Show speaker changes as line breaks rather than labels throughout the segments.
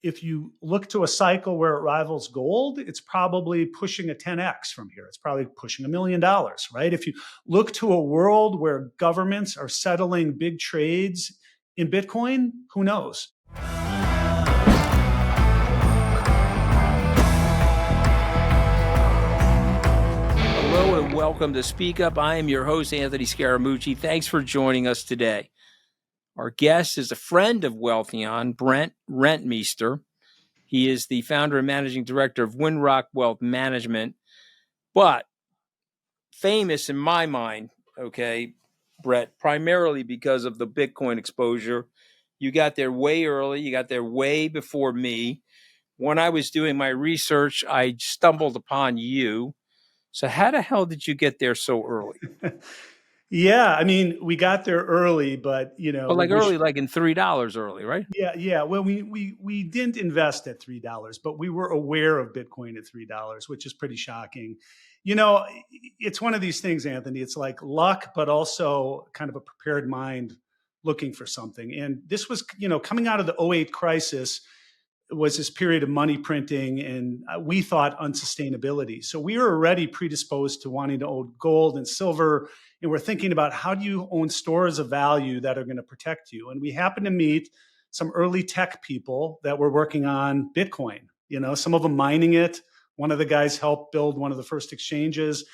if you look to a cycle where it rivals gold, it's probably pushing a 10x from here. It's probably pushing $1 million, right? If you look to a world where governments are settling big trades in Bitcoin, who knows?
Hello and welcome to Speak Up. I am your host, Anthony Scaramucci. Thanks for joining us today. Our guest is a friend of Wealthion, Brett Rentmeester. He is the founder and managing director of WindRock Wealth Management, but famous in my mind, okay, Brett, primarily because of the Bitcoin exposure. You got there way early. You got there way before me. When I was doing my research, I stumbled upon you. So how the hell did you get there so early?
Yeah, I mean, we got there early, but
But like early, like in $3 early, right?
Yeah. Well, we didn't invest at $3, but we were aware of Bitcoin at $3, which is pretty shocking. It's one of these things, Anthony. It's like luck, but also kind of a prepared mind looking for something. And this was, coming out of the '08 crisis, was this period of money printing and we thought unsustainability. So we were already predisposed to wanting to own gold and silver. And we're thinking about how do you own stores of value that are going to protect you? And we happened to meet some early tech people that were working on Bitcoin, some of them mining it. One of the guys helped build one of the first exchanges.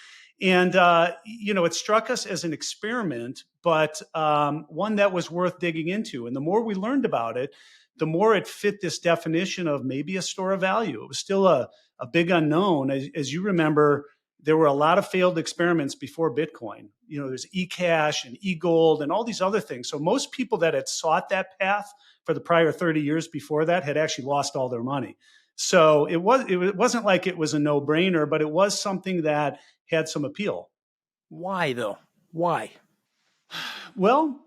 And, it struck us as an experiment, but one that was worth digging into. And the more we learned about it, the more it fit this definition of maybe a store of value. It was still a big unknown. As you remember, there were a lot of failed experiments before Bitcoin. There's eCash and eGold and all these other things. So most people that had sought that path for the prior 30 years before that had actually lost all their money. So it wasn't like it was a no-brainer, but it was something that had some appeal.
Why though? Why?
Well,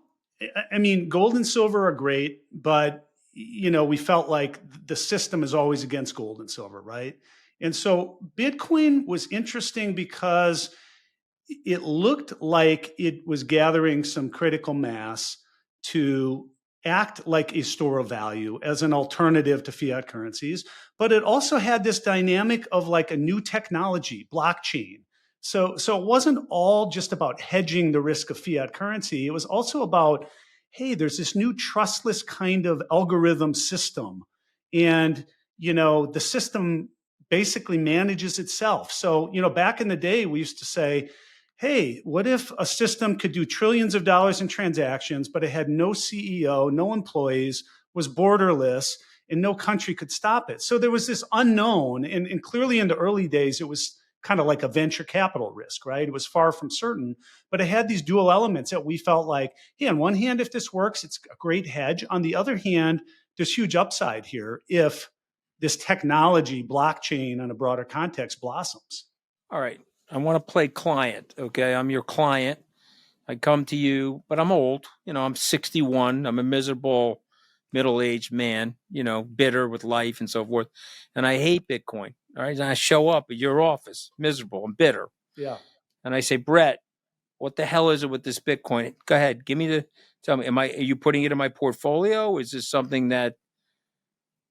I mean, gold and silver are great, but we felt like the system is always against gold and silver, right? And so Bitcoin was interesting because it looked like it was gathering some critical mass to act like a store of value as an alternative to fiat currencies. But it also had this dynamic of like a new technology, blockchain. So it wasn't all just about hedging the risk of fiat currency. It was also about, hey, there's this new trustless kind of algorithm system. And, the system basically manages itself. So, back in the day, we used to say, hey, what if a system could do trillions of dollars in transactions, but it had no CEO, no employees, was borderless, and no country could stop it? So there was this unknown. And clearly in the early days, it was kind of like a venture capital risk, right? It was far from certain, but it had these dual elements that we felt like, hey, on one hand, if this works, it's a great hedge. On the other hand, there's huge upside here if this technology, blockchain on a broader context blossoms.
All right. I want to play client. Okay. I'm your client. I come to you, but I'm old. I'm 61. I'm a miserable middle-aged man, bitter with life and so forth. And I hate Bitcoin. All right. And I show up at your office, miserable and bitter.
Yeah.
And I say, Brett, what the hell is it with this Bitcoin? Go ahead. Tell me, are you putting it in my portfolio? Is this something that,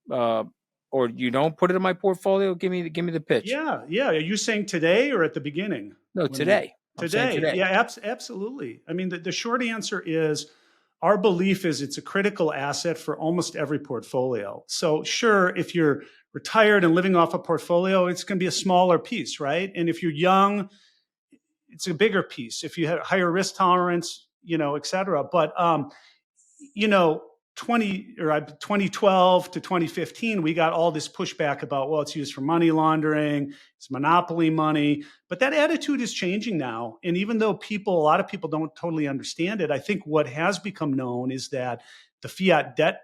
or you don't put it in my portfolio? Give me the pitch.
Yeah. Are you saying today or at the beginning?
No, today.
Today. Yeah, absolutely. I mean, the short answer is our belief is it's a critical asset for almost every portfolio. So sure, if you're retired and living off a portfolio, it's going to be a smaller piece, right? And if you're young, it's a bigger piece. If you have higher risk tolerance, et cetera. But, 2012 to 2015, we got all this pushback about, well, it's used for money laundering, it's monopoly money. But that attitude is changing now. And even though a lot of people don't totally understand it, I think what has become known is that the fiat debt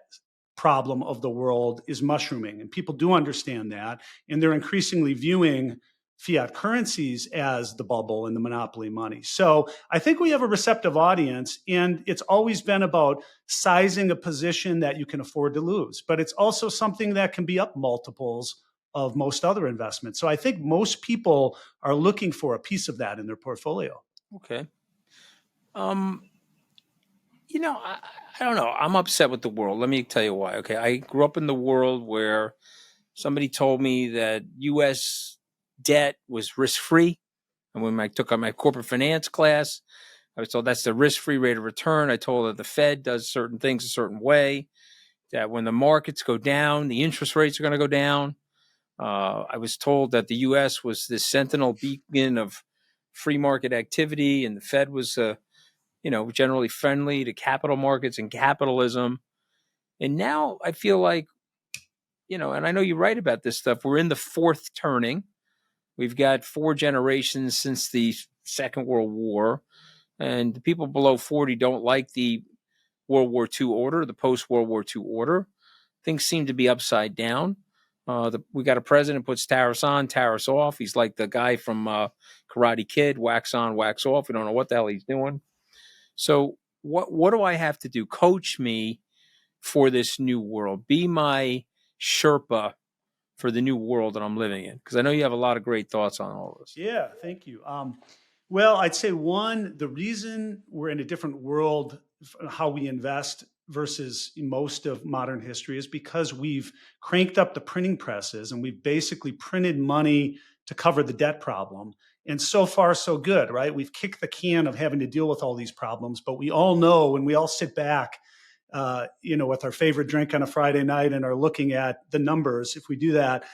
problem of the world is mushrooming. And people do understand that. And they're increasingly viewing fiat currencies as the bubble and the monopoly money. So I think we have a receptive audience, and it's always been about sizing a position that you can afford to lose. But it's also something that can be up multiples of most other investments. So I think most people are looking for a piece of that in their portfolio.
Okay. I don't know. I'm upset with the world. Let me tell you why. Okay. I grew up in the world where somebody told me that U.S. debt was risk free. And when I took on my corporate finance class, I was told that's the risk free rate of return. I told that the Fed does certain things a certain way, that when the markets go down, the interest rates are going to go down. I was told that the U.S. was this sentinel beacon of free market activity, and the Fed was, generally friendly to capital markets and capitalism. And now I feel like, and I know you write about this stuff. We're in the fourth turning. We've got 4 generations since the Second World War, and the people below 40 don't like the World War II order, the post-World War II order. Things seem to be upside down. We got a president puts tariffs on, tariffs off. He's like the guy from Karate Kid, wax on, wax off. We don't know what the hell he's doing. So what do I have to do? Coach me for this new world. Be my Sherpa for the new world that I'm living in, because I know you have a lot of great thoughts on all this.
Yeah, thank you. Well, I'd say one, the reason we're in a different world, how we invest versus most of modern history, is because we've cranked up the printing presses and we've basically printed money to cover the debt problem. And so far, so good, right? We've kicked the can of having to deal with all these problems, but we all know when we all sit back, with our favorite drink on a Friday night and are looking at the numbers, if we do that,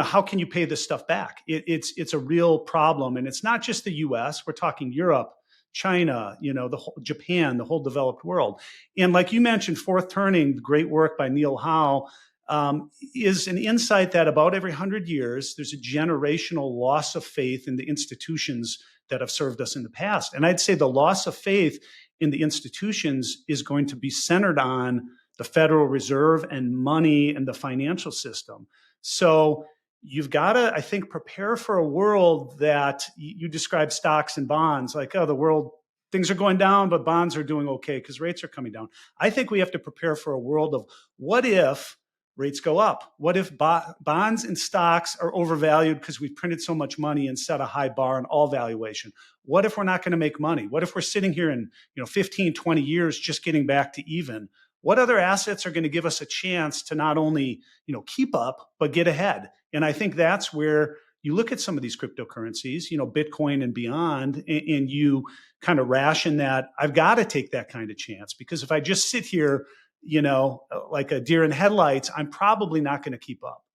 how can you pay this stuff back? It's a real problem, and it's not just the U.S. We're talking Europe, China, the whole Japan, the whole developed world. And like you mentioned, Fourth Turning, great work by Neil Howe, is an insight that about every 100 years, there's a generational loss of faith in the institutions that have served us in the past. And I'd say the loss of faith in the institutions is going to be centered on the Federal Reserve and money and the financial system. So you've got to, I think, prepare for a world that you describe stocks and bonds like, the world, things are going down, but bonds are doing okay because rates are coming down. I think we have to prepare for a world of what if rates go up? What if bonds and stocks are overvalued because we've printed so much money and set a high bar on all valuation? What if we're not going to make money? What if we're sitting here in 15, 20 years just getting back to even? What other assets are going to give us a chance to not only keep up, but get ahead? And I think that's where you look at some of these cryptocurrencies, Bitcoin and beyond, and you kind of ration that. I've got to take that kind of chance, because if I just sit here, like a deer in headlights, I'm probably not going to keep up.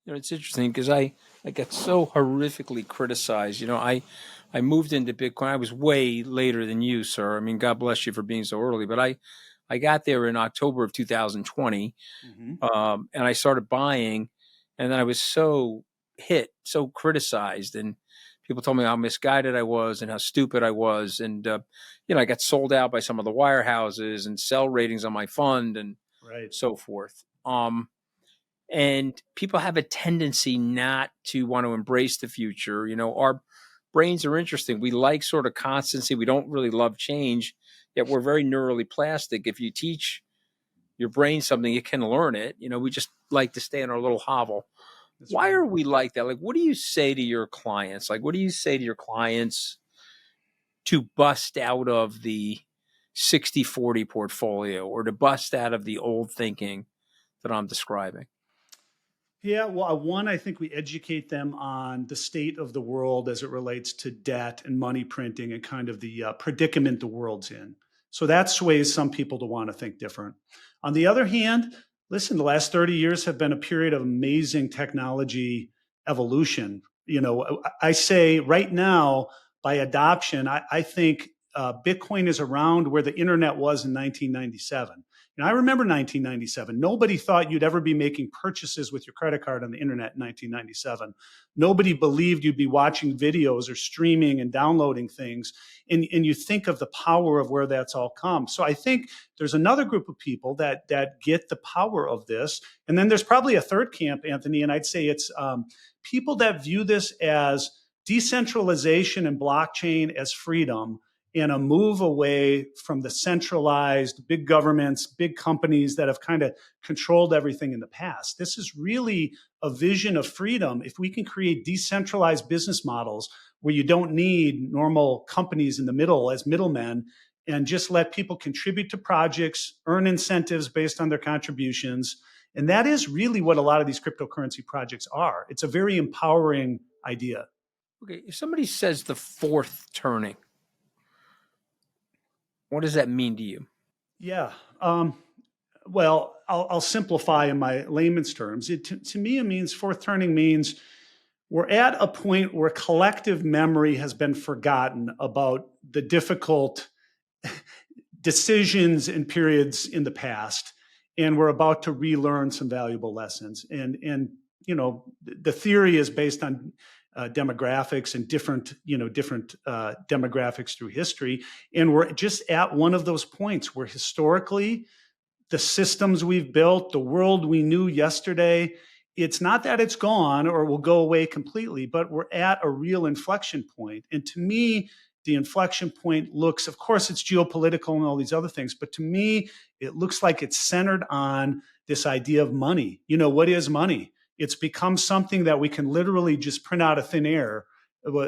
It's interesting because I got so horrifically criticized. I moved into Bitcoin. I was way later than you, sir. I mean, God bless you for being so early, but I got there in October of 2020, and I started buying, and then I was so criticized, and people told me how misguided I was and how stupid I was, and I got sold out by some of the wirehouses and sell ratings on my fund and so forth. And people have a tendency not to want to embrace the future. Our brains are interesting. We like sort of constancy. We don't really love change, yet we're very neurally plastic. If you teach your brain something, it can learn it. We just like to stay in our little hovel. Why are we like that? Like, what do you say to your clients? To bust out of the 60-40 portfolio, or to bust out of the old thinking that I'm describing?
Yeah, well, one, I think we educate them on the state of the world as it relates to debt and money printing and kind of the predicament the world's in. So that sways some people to want to think different. On the other hand, listen, the last 30 years have been a period of amazing technology evolution. I say right now, by adoption, I think Bitcoin is around where the internet was in 1997. I remember 1997. Nobody thought you'd ever be making purchases with your credit card on the internet in 1997. Nobody believed you'd be watching videos or streaming and downloading things. And you think of the power of where that's all come. So I think there's another group of people that get the power of this. And then there's probably a third camp, Anthony, and I'd say it's people that view this as decentralization and blockchain as freedom, and a move away from the centralized big governments, big companies that have kind of controlled everything in the past. This is really a vision of freedom. If we can create decentralized business models where you don't need normal companies in the middle as middlemen, and just let people contribute to projects, earn incentives based on their contributions. And that is really what a lot of these cryptocurrency projects are. It's a very empowering idea.
Okay, if somebody says the fourth turning, what does that mean to you?
Yeah. Well, I'll simplify in my layman's terms. To me, it means fourth turning means we're at a point where collective memory has been forgotten about the difficult decisions and periods in the past, and we're about to relearn some valuable lessons. And the theory is based on demographics and different demographics through history, and we're just at one of those points where historically the systems we've built, the world we knew yesterday, it's not that it's gone or will go away completely, but we're at a real inflection point. And to me, the inflection point looks, of course, it's geopolitical and all these other things, but to me, it looks like it's centered on this idea of money. What is money? It's become something that we can literally just print out of thin air,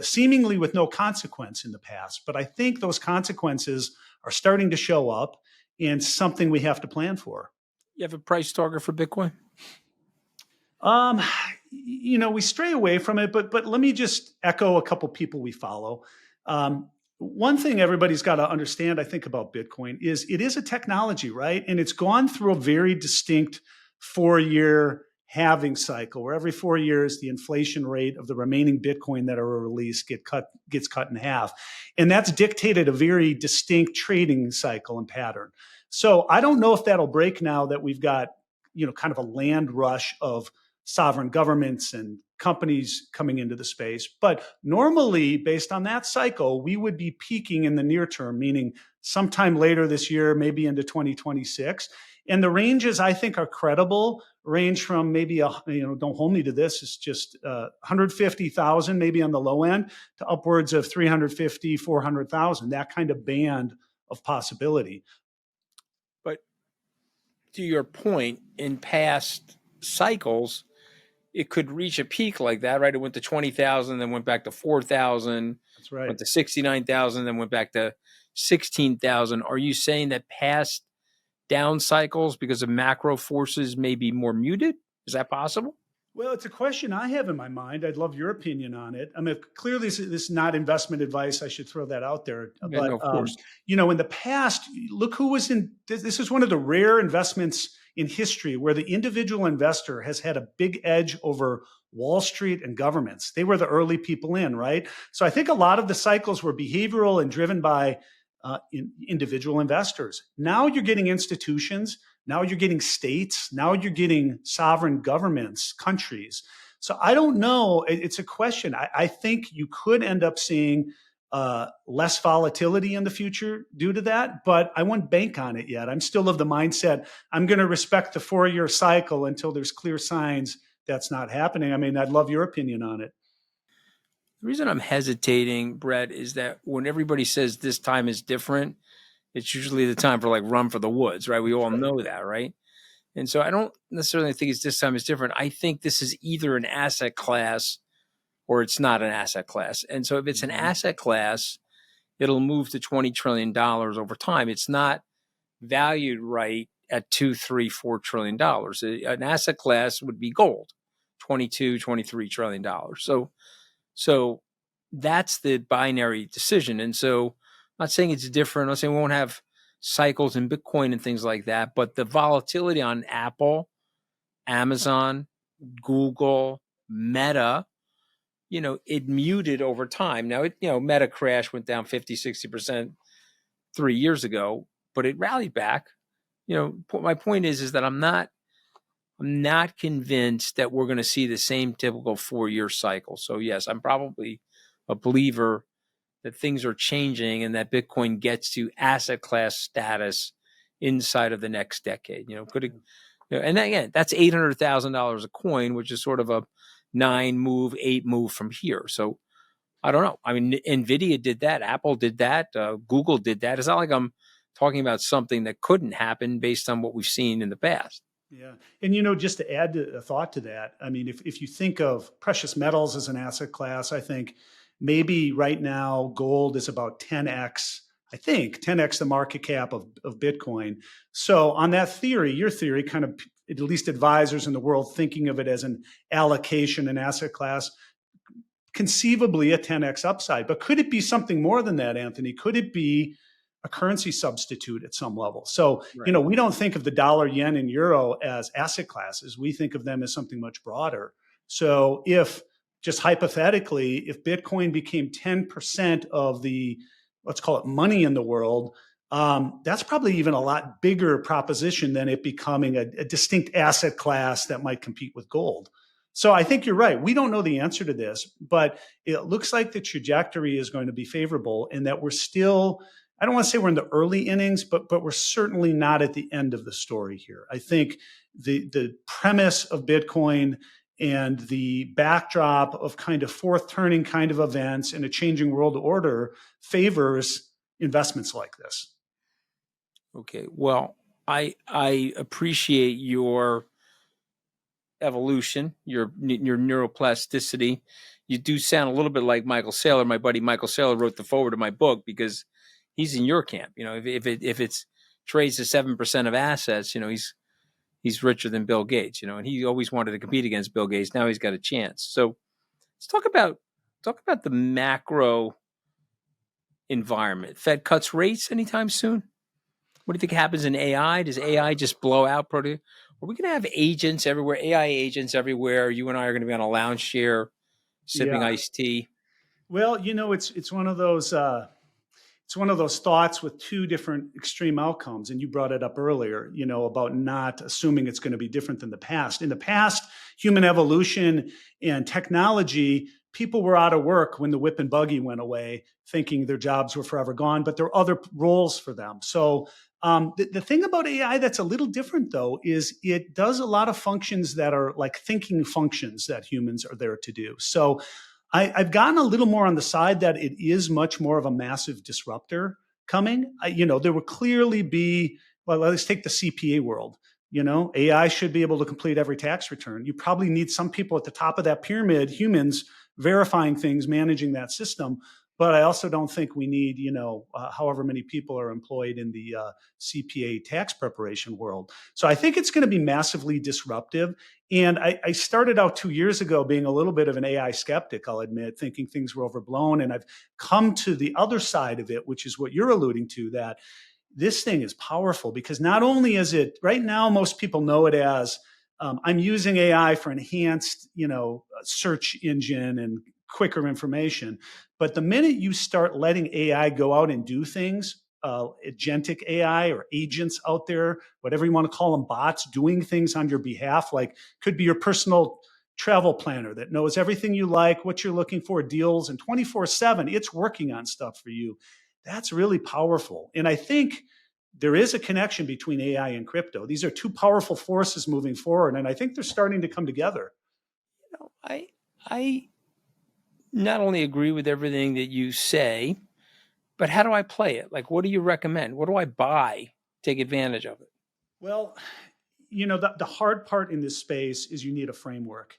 seemingly with no consequence in the past. But I think those consequences are starting to show up, and something we have to plan for.
You have a price target for Bitcoin?
We stray away from it, but let me just echo a couple people we follow. One thing everybody's got to understand, I think, about Bitcoin is it is a technology, right? And it's gone through a very distinct 4-year halving cycle, where every 4 years the inflation rate of the remaining Bitcoin that are released gets cut in half, and that's dictated a very distinct trading cycle and pattern. So I don't know if that'll break now that we've got kind of a land rush of sovereign governments and companies coming into the space. But normally, based on that cycle, we would be peaking in the near term, meaning sometime later this year, maybe into 2026. And the ranges I think are credible, range from maybe, don't hold me to this, it's just 150,000 maybe on the low end to upwards of 350, 400,000, that kind of band of possibility.
But to your point, in past cycles, it could reach a peak like that, right? It went to 20,000, then went back to 4,000.
That's right.
Went to 69,000, then went back to 16,000. Are you saying that past down cycles, because of macro forces, may be more muted? Is that possible?
Well, it's a question I have in my mind. I'd love your opinion on it. I mean, clearly this is not investment advice. I should throw that out there.
Okay,
but,
no, of course.
In the past, look who was in, this is one of the rare investments in history where the individual investor has had a big edge over Wall Street and governments. They were the early people in, right? So I think a lot of the cycles were behavioral and driven by individual investors. Now you're getting institutions. Now you're getting states. Now you're getting sovereign governments, countries. So I don't know. It's a question. I think you could end up seeing less volatility in the future due to that, but I wouldn't bank on it yet. I'm still of the mindset, I'm going to respect the 4-year cycle until there's clear signs that's not happening. I mean, I'd love your opinion on it.
The reason I'm hesitating, Brett, is that when everybody says this time is different, it's usually the time for like run for the woods, right? We all know that, right? And so I don't necessarily think it's this time is different. I think this is either an asset class or it's not an asset class. And so if it's an asset class, it'll move to $20 trillion over time. It's not valued right at $2, $3, $4 trillion. An asset class would be gold, $22, $23 trillion. So that's the binary decision. And so I'm not saying it's different. I'm not saying we won't have cycles in Bitcoin and things like that, but the volatility on Apple, Amazon, Google, Meta, it muted over time. Now, Meta crash went down 50, 60% 3 years ago, but it rallied back. My point is that I'm not convinced that we're going to see the same typical 4-year cycle. So yes, I'm probably a believer that things are changing and that Bitcoin gets to asset class status inside of the next decade. And again, that's $800,000 a coin, which is sort of a 8 move from here. So I don't know. I mean, NVIDIA did that. Apple did that. Google did that. It's not like I'm talking about something that couldn't happen based on what we've seen in the past.
Yeah. And, just to add a thought to that, I mean, if you think of precious metals as an asset class, I think maybe right now gold is about 10x I think 10x the market cap of Bitcoin. So on that theory, your theory, kind of at least advisors in the world thinking of it as an allocation, an asset class, conceivably a 10x upside. But could it be something more than that, Anthony? Could it be a currency substitute at some level? So,
Right.
we don't think of the dollar, yen, and euro as asset classes. We think of them as something much broader. So if, just hypothetically, if Bitcoin became 10% of the, let's call it money in the world, that's probably even a lot bigger proposition than it becoming a distinct asset class that might compete with gold. So I think you're right. We don't know the answer to this, but it looks like the trajectory is going to be favorable, and that we're still, I don't want to say we're in the early innings, but we're certainly not at the end of the story here. I think the premise of Bitcoin and the backdrop of kind of fourth turning kind of events in a changing world order favors investments like this.
Okay. Well, I appreciate your evolution, your neuroplasticity. You do sound a little bit like Michael Saylor. My buddy Michael Saylor wrote the forward of my book because he's in your camp. If it's trades to 7% of assets, he's richer than Bill Gates. And he always wanted to compete against Bill Gates. Now he's got a chance. So let's talk about the macro environment. Fed cuts rates anytime soon? What do you think happens in AI? Does AI just blow out productivity? Are we going to have agents everywhere, AI agents everywhere? You and I are going to be on a lounge chair sipping iced tea.
Well, it's one of those thoughts with two different extreme outcomes. And you brought it up earlier, about not assuming it's going to be different than the past. In the past, human evolution and technology, people were out of work when the whip and buggy went away, thinking their jobs were forever gone, but there are other roles for them. So the thing about AI that's a little different, though, is it does a lot of functions that are like thinking functions that humans are there to do. So I've gotten a little more on the side that it is much more of a massive disruptor coming. There will clearly be, well, let's take the CPA world. AI should be able to complete every tax return. You probably need some people at the top of that pyramid, humans, verifying things, managing that system. But I also don't think we need, however many people are employed in the CPA tax preparation world. So I think it's going to be massively disruptive. And I started out 2 years ago being a little bit of an AI skeptic, I'll admit, thinking things were overblown. And I've come to the other side of it, which is what you're alluding to, that this thing is powerful because not only is it, right now, most people know it as, I'm using AI for enhanced, search engine and quicker information. But the minute you start letting AI go out and do things, agentic AI or agents out there, whatever you want to call them, bots doing things on your behalf, like could be your personal travel planner that knows everything you like, what you're looking for, deals, and 24/7, it's working on stuff for you. That's really powerful. And I think there is a connection between AI and crypto. These are two powerful forces moving forward, and I think they're starting to come together.
I not only agree with everything that you say, but how do I play it? Like, what do you recommend? What do I buy? Take advantage of it.
Well, the hard part in this space is you need a framework.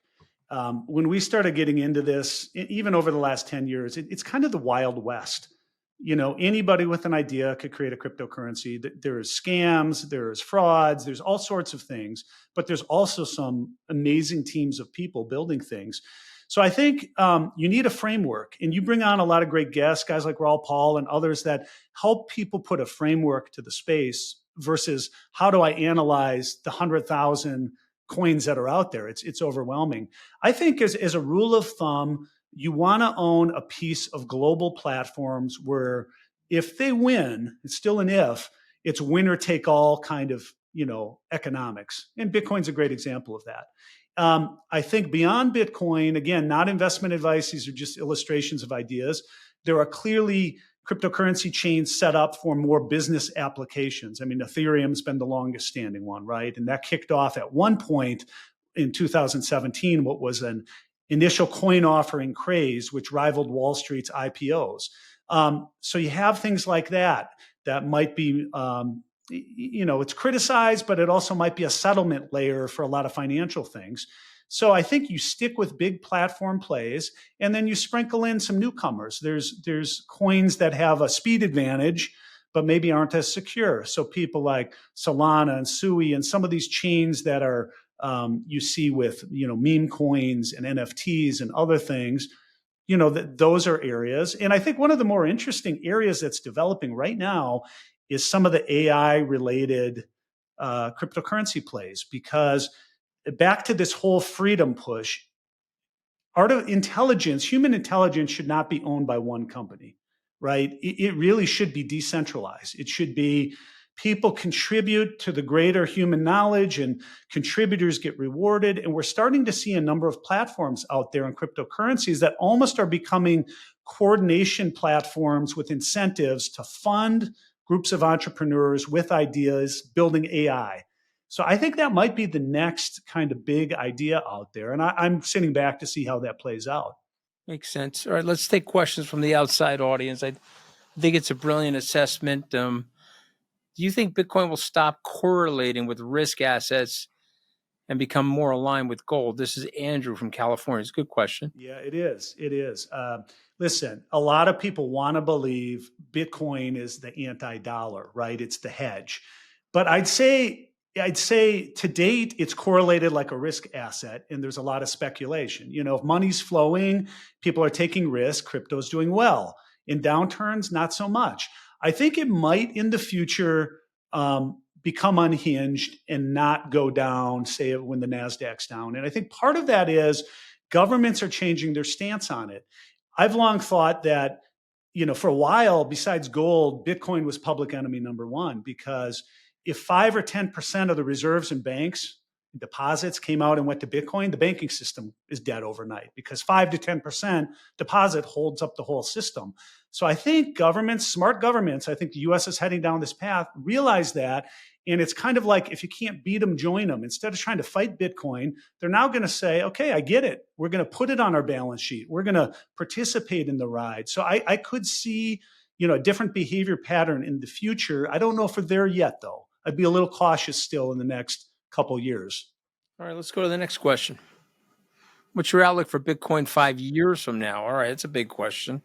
When we started getting into this, even over the last 10 years, it's kind of the Wild West. Anybody with an idea could create a cryptocurrency. There's scams, there's frauds, there's all sorts of things, but there's also some amazing teams of people building things. So I think you need a framework, and you bring on a lot of great guests, guys like Raul Paul and others that help people put a framework to the space versus how do I analyze the 100,000 coins that are out there? It's overwhelming. I think as a rule of thumb, you want to own a piece of global platforms where if they win, it's still an if, it's winner take all kind of, economics. And Bitcoin's a great example of that. I think beyond Bitcoin, again, not investment advice, these are just illustrations of ideas. There are clearly cryptocurrency chains set up for more business applications. I mean, Ethereum's been the longest standing one, right? And that kicked off at one point in 2017, what was an initial coin offering craze, which rivaled Wall Street's IPOs. So you have things like that might be, it's criticized, but it also might be a settlement layer for a lot of financial things. So I think you stick with big platform plays, and then you sprinkle in some newcomers. There's coins that have a speed advantage, but maybe aren't as secure. So people like Solana and Sui and some of these chains that are you see with meme coins and NFTs and other things. Those are areas. And I think one of the more interesting areas that's developing right now is some of the AI related cryptocurrency plays, because back to this whole freedom push, human intelligence should not be owned by one company, right? It really should be decentralized. It should be people contribute to the greater human knowledge and contributors get rewarded. And we're starting to see a number of platforms out there in cryptocurrencies that almost are becoming coordination platforms with incentives to fund groups of entrepreneurs with ideas, building AI. So I think that might be the next kind of big idea out there. And I'm sitting back to see how that plays out.
Makes sense. All right, let's take questions from the outside audience. I think it's a brilliant assessment. Do you think Bitcoin will stop correlating with risk assets and become more aligned with gold? This is Andrew from California. It's a good question.
Yeah, it is. It is. Listen, a lot of people want to believe Bitcoin is the anti-dollar, right? It's the hedge. But I'd say to date, it's correlated like a risk asset, and there's a lot of speculation. If money's flowing, people are taking risk, crypto's doing well. In downturns, not so much. I think it might in the future become unhinged and not go down, say when the NASDAQ's down. And I think part of that is governments are changing their stance on it. I've long thought that, for a while, besides gold, Bitcoin was public enemy number one, because if 5 or 10% of the reserves in banks deposits came out and went to Bitcoin, the banking system is dead overnight, because 5 to 10% deposit holds up the whole system. So I think smart governments, I think the US is heading down this path, realize that. And it's kind of like, if you can't beat them, join them. Instead of trying to fight Bitcoin, they're now going to say, okay, I get it. We're going to put it on our balance sheet. We're going to participate in the ride. So I could see, a different behavior pattern in the future. I don't know if we're there yet, though. I'd be a little cautious still in the next couple years.
All right, let's go to the next question. What's your outlook for Bitcoin 5 years from now? All right, it's a big question.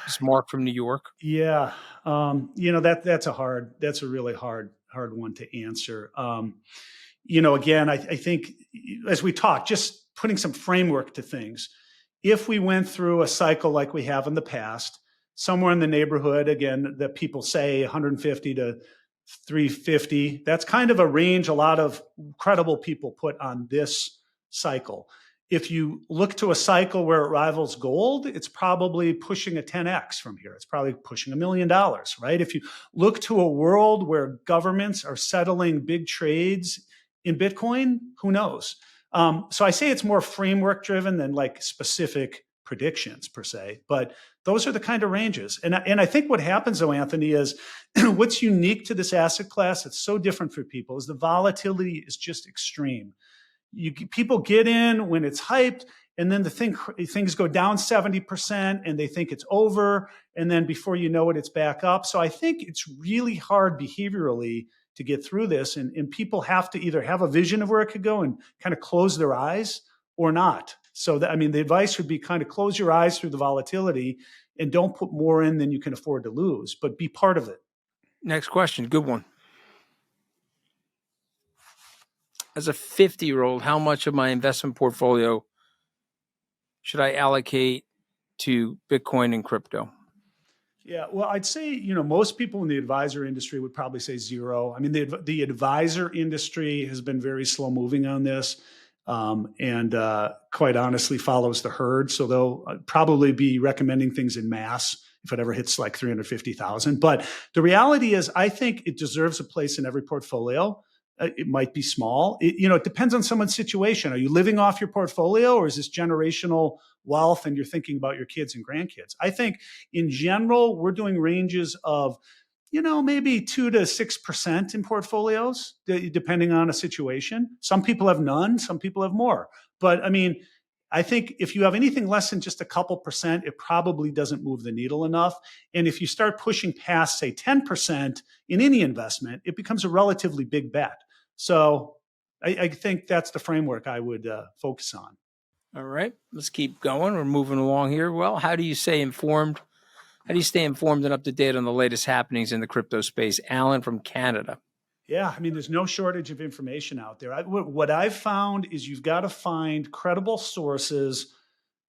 It's Mark from New York.
Yeah, that's a really hard one to answer. Again, I think as we talk, just putting some framework to things. If we went through a cycle like we have in the past, somewhere in the neighborhood, again, that people say 150 to 350, that's kind of a range a lot of credible people put on this cycle. If you look to a cycle where it rivals gold, it's probably pushing a 10x from here. It's probably pushing $1 million, right? If you look to a world where governments are settling big trades in Bitcoin, who knows? So I say it's more framework driven than like specific predictions per se, but those are the kind of ranges. And I think what happens though, Anthony, is what's unique to this asset class, it's so different for people, is the volatility is just extreme. People get in when it's hyped, and then things go down 70% and they think it's over. And then before you know it, it's back up. So I think it's really hard behaviorally to get through this. And people have to either have a vision of where it could go and kind of close their eyes or not. So the advice would be kind of close your eyes through the volatility and don't put more in than you can afford to lose, but be part of it.
Next question. Good one. As a 50-year-old, how much of my investment portfolio should I allocate to Bitcoin and crypto?
Yeah, well, I'd say, most people in the advisor industry would probably say zero. I mean, the advisor industry has been very slow moving on this. And quite honestly follows the herd. So they'll probably be recommending things in mass if it ever hits like 350,000. But the reality is, I think it deserves a place in every portfolio. It might be small. It depends on someone's situation. Are you living off your portfolio, or is this generational wealth and you're thinking about your kids and grandkids? I think in general, we're doing ranges of maybe 2 to 6% in portfolios, depending on a situation. Some people have none, some people have more. But I think if you have anything less than just a couple percent, it probably doesn't move the needle enough. And if you start pushing past, say, 10% in any investment, it becomes a relatively big bet. So I think that's the framework I would focus on.
All right, let's keep going. We're moving along here. Well, how do you stay informed? How do you stay informed and up to date on the latest happenings in the crypto space? Alan from Canada.
Yeah, I mean, there's no shortage of information out there. What I've found is you've got to find credible sources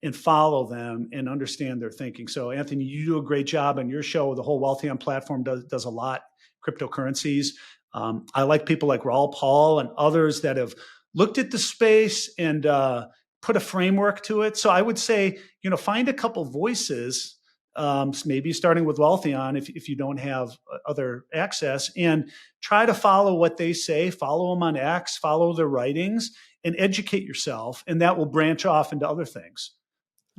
and follow them and understand their thinking. So, Anthony, you do a great job on your show. The whole Wealthion platform does a lot, cryptocurrencies. I like people like Raul Paul and others that have looked at the space and put a framework to it. So I would say, find a couple voices, maybe starting with Wealthion if you don't have other access, and try to follow what they say, follow them on X, follow their writings, and educate yourself. And that will branch off into other things.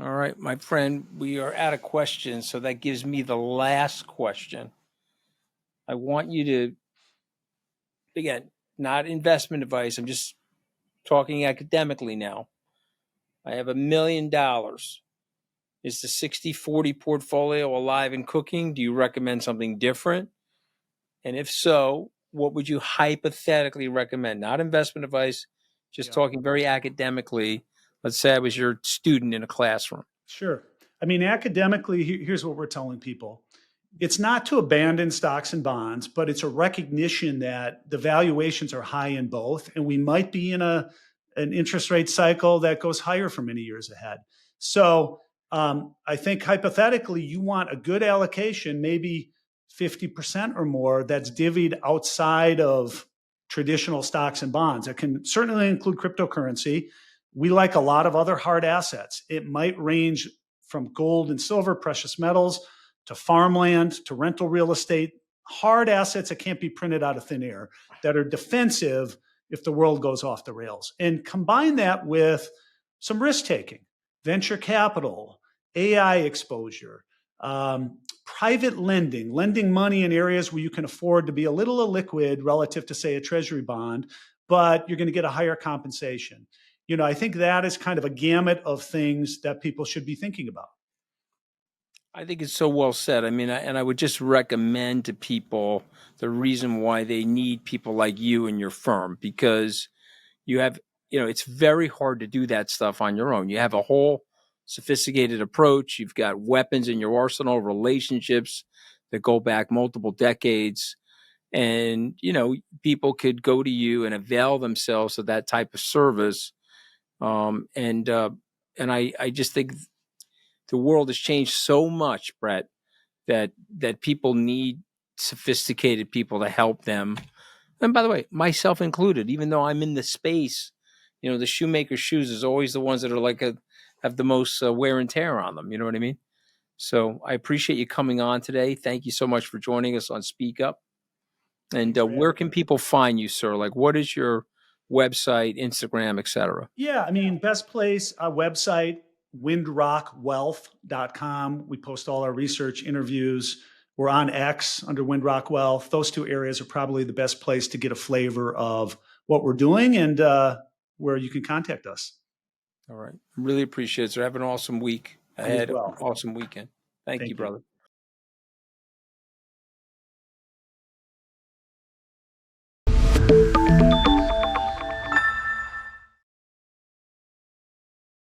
All right, my friend, we are out of questions, so that gives me the last question. I want you to, again, not investment advice. I'm just talking academically now. I have $1 million. Is the 60-40 portfolio alive and cooking? Do you recommend something different? And if so, what would you hypothetically recommend? Not investment advice, just talking very academically. Let's say I was your student in a classroom.
Sure. I mean, academically, here's what we're telling people. It's not to abandon stocks and bonds, but it's a recognition that the valuations are high in both, and we might be in an interest rate cycle that goes higher for many years ahead. So I think hypothetically, you want a good allocation, maybe 50% or more, that's divvied outside of traditional stocks and bonds. It can certainly include cryptocurrency. We like a lot of other hard assets. It might range from gold and silver, precious metals, to farmland, to rental real estate, hard assets that can't be printed out of thin air, that are defensive if the world goes off the rails. And combine that with some risk taking, venture capital, AI exposure, private lending money in areas where you can afford to be a little illiquid relative to, say, a treasury bond, but you're going to get a higher compensation. I think that is kind of a gamut of things that people should be thinking about.
I think it's so well said. I mean, I would just recommend to people the reason why they need people like you and your firm, because you have, it's very hard to do that stuff on your own. You have a whole sophisticated approach. You've got weapons in your arsenal, relationships that go back multiple decades. And, people could go to you and avail themselves of that type of service. And I just think the world has changed so much, Brett, that people need sophisticated people to help them. And by the way, myself included, even though I'm in the space, the shoemaker's shoes is always the ones that are have the most wear and tear on them. You know what I mean? So I appreciate you coming on today. Thank you so much for joining us on Speak Up. And where can people find you, sir? Like, what is your website, Instagram, etc.?
Yeah, I mean, best place, website, windrockwealth.com. We post all our research, interviews. We're on X under WindRock Wealth. Those two areas are probably the best place to get a flavor of what we're doing and where you can contact us.
All right. Really appreciate it, sir. Have an awesome week ahead.
Well.
Awesome weekend. Thank you, brother.
You.